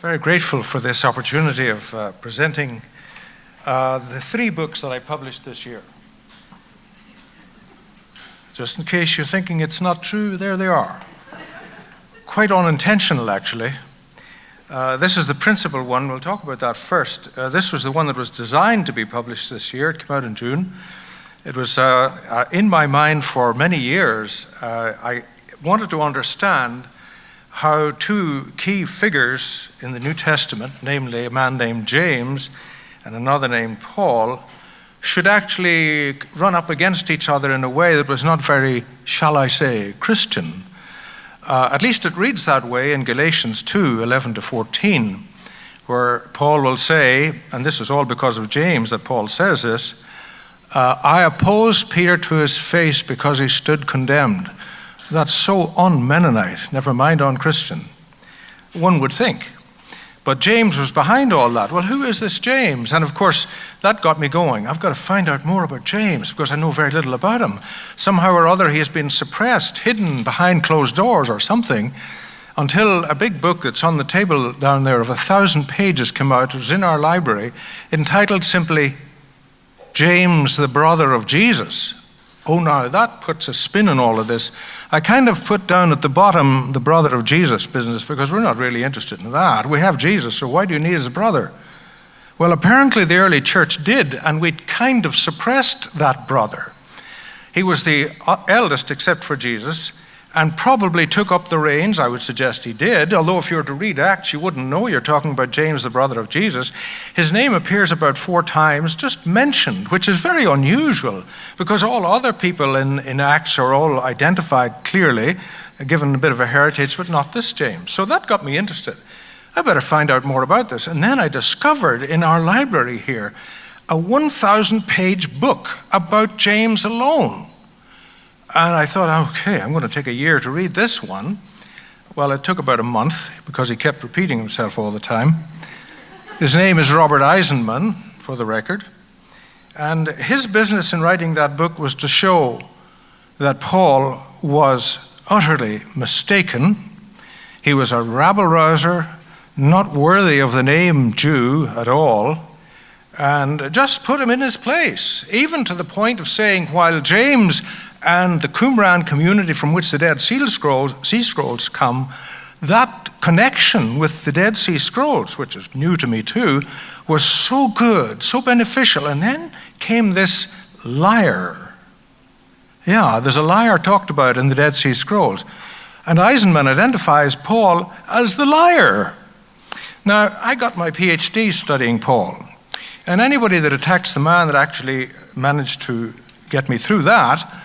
Very grateful for this opportunity of presenting the 3 books that I published this year. Just in case you're thinking it's not true, there they are. Quite unintentional, actually. This is the principal one. We'll talk about that first. This was the one that was designed to be published this year. It came out in June. It was in my mind for many years. I wanted to understand how 2 key figures in the New Testament, namely a man named James and another named Paul, should actually run up against each other in a way that was not very, shall I say, Christian. At least it reads that way in Galatians 2:11-14, where Paul will say, and this is all because of James that Paul says this, I opposed Peter to his face because he stood condemned. That's so un-Mennonite, never mind un-Christian, one would think. But James was behind all that. Well, who is this James? And of course, that got me going. I've got to find out more about James because I know very little about him. Somehow or other, he has been suppressed, hidden behind closed doors or something, until a big book that's on the table down there of 1,000 pages came out. It was in our library, entitled simply, James, the brother of Jesus. Oh, now that puts a spin on all of this. I kind of put down at the bottom the brother of Jesus business because we're not really interested in that. We have Jesus, so why do you need his brother? Well, apparently the early church did, and we'd kind of suppressed that brother. He was the eldest except for Jesus, and probably took up the reins. I would suggest he did, although if you were to read Acts, you wouldn't know you're talking about James, the brother of Jesus. His name appears about 4 times, just mentioned, which is very unusual, because all other people in Acts are all identified clearly, given a bit of a heritage, but not this James. So that got me interested. I better find out more about this. And then I discovered in our library here a 1,000-page book about James alone. And I thought, okay, I'm going to take a year to read this one. Well, it took about a month because he kept repeating himself all the time. His name is Robert Eisenman, for the record. And his business in writing that book was to show that Paul was utterly mistaken. He was a rabble-rouser, not worthy of the name Jew at all, and just put him in his place, even to the point of saying, while James and the Qumran community from which the Dead Sea Scrolls come, that connection with the Dead Sea Scrolls, which is new to me too, was so good, so beneficial. And then came this liar. Yeah, there's a liar talked about in the Dead Sea Scrolls. And Eisenman identifies Paul as the liar. Now, I got my PhD studying Paul. And anybody that attacks the man that actually managed to get me through that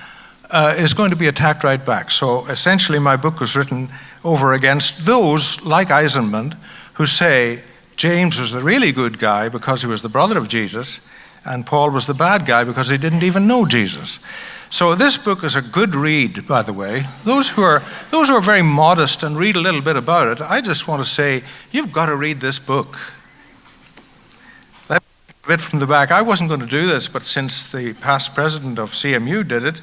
is going to be attacked right back. So essentially my book was written over against those like Eisenman who say James was the really good guy because he was the brother of Jesus, and Paul was the bad guy because he didn't even know Jesus. So this book is a good read, by the way. Those who are very modest and read a little bit about it, I just want to say, you've got to read this book. Let me a bit from the back. I wasn't going to do this, but since the past president of CMU did it,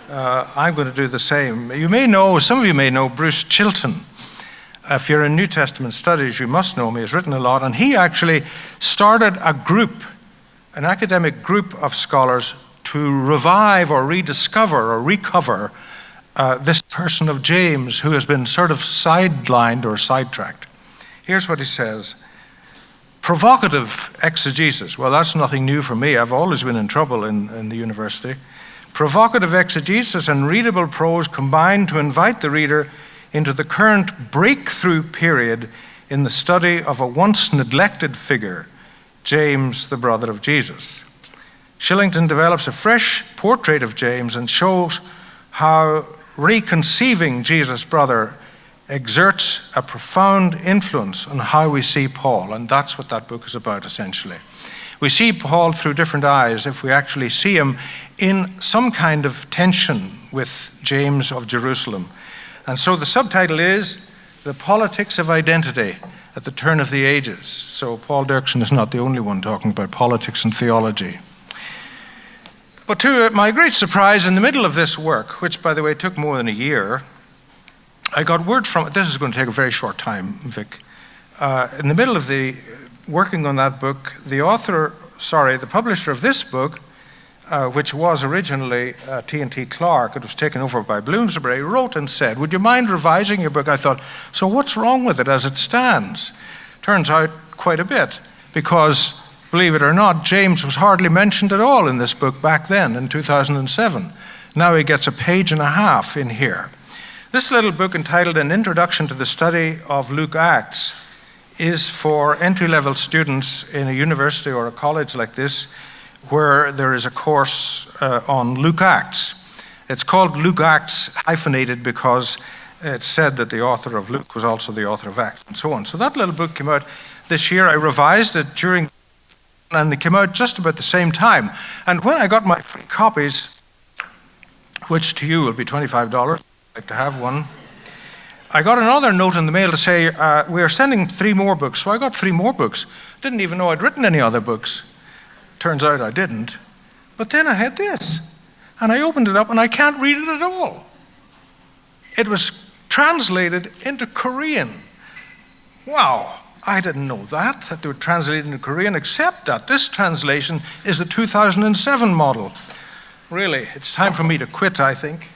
I'm going to do the same. You may know, some of you may know Bruce Schillington. If you're in New Testament studies, you must know him. He's written a lot, and he actually started a group, an academic group of scholars to revive or rediscover or recover this person of James who has been sort of sidelined or sidetracked. Here's what he says. Provocative exegesis. Well, that's nothing new for me. I've always been in trouble in the university. Provocative exegesis and readable prose combine to invite the reader into the current breakthrough period in the study of a once neglected figure, James, the brother of Jesus. Schillington develops a fresh portrait of James and shows how reconceiving Jesus' brother exerts a profound influence on how we see Paul, and that's what that book is about, essentially. We see Paul through different eyes if we actually see him in some kind of tension with James of Jerusalem. And so the subtitle is The Politics of Identity at the Turn of the Ages. So Paul Dirksen is not the only one talking about politics and theology. But to my great surprise, in the middle of this work, which by the way took more than a year, I got word from, this is going to take a very short time, Vic, In the middle of the working on that book, the publisher of this book, which was originally T&T Clark, it was taken over by Bloomsbury, wrote and said, would you mind revising your book? I thought, so what's wrong with it as it stands? Turns out quite a bit, because, believe it or not, James was hardly mentioned at all in this book back then, in 2007. Now he gets a page and a half in here. This little book, entitled An Introduction to the Study of Luke Acts, is for entry-level students in a university or a college like this, where there is a course on Luke Acts. It's called Luke Acts hyphenated because it's said that the author of Luke was also the author of Acts, and so on. So that little book came out this year. I revised it and it came out just about the same time. And when I got my free copies, which to you will be $25, I'd like to have one, I got another note in the mail to say, we are sending 3 more books. So I got 3 more books. Didn't even know I'd written any other books. Turns out I didn't. But then I had this. And I opened it up and I can't read it at all. It was translated into Korean. Wow, I didn't know that they were translated into Korean, except that this translation is the 2007 model. Really, it's time for me to quit, I think.